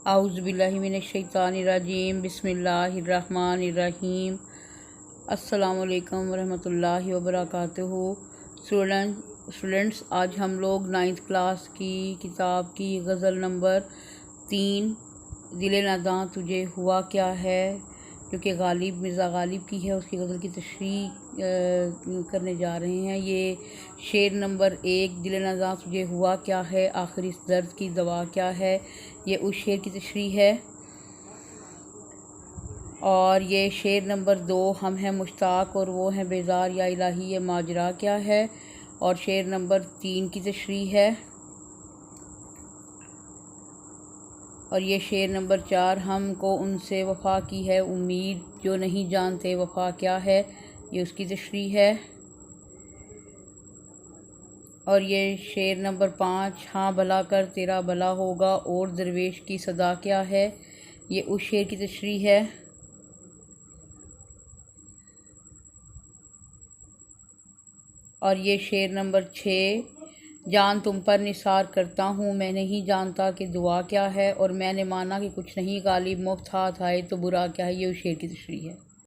आउज़ुबिल्लाहिमिनश्शैतानिर्रजीम बिस्मिल्लाहिर्रहमानिर्रहीम। अस्सलामुअलैकुम वरहमतुल्लाहि वबरकातुहू। स्टूडेंट्स, आज हम लोग 9th क्लास की किताब की गज़ल नंबर 3 दिल नादां तुझे हुआ क्या है, जो कि गालिब मिर्ज़ा गालिब की है, उसकी गज़ल की तशरीह करने जा रहे हैं। ये शेर नंबर 1 दिल नादां तुझे हुआ क्या है, आखिर इस दर्द की दवा क्या है, ये उस शेर की तशरीह है। और ये शेर नंबर 2 हम हैं मुश्ताक और वो हैं बेजार, या इलाही ये माजरा क्या है, और शेर नंबर 3 की तशरीह है। और ये शेर नंबर 4 हमको उनसे वफ़ा की है उम्मीद, जो नहीं जानते वफ़ा क्या है, ये उसकी तशरीह है। और ये शेर नंबर 5 हाँ भला कर तेरा भला होगा, और दरवेश की सदा क्या है, ये उस शेर की तशरीह है। और ये शेर नंबर 6 जान तुम पर निसार करता हूँ, मैं नहीं जानता कि दुआ क्या है, और मैंने माना कि कुछ नहीं गालिब, मुफ्त हाथ आए तो बुरा क्या है, ये उस शेर की तशरीह है।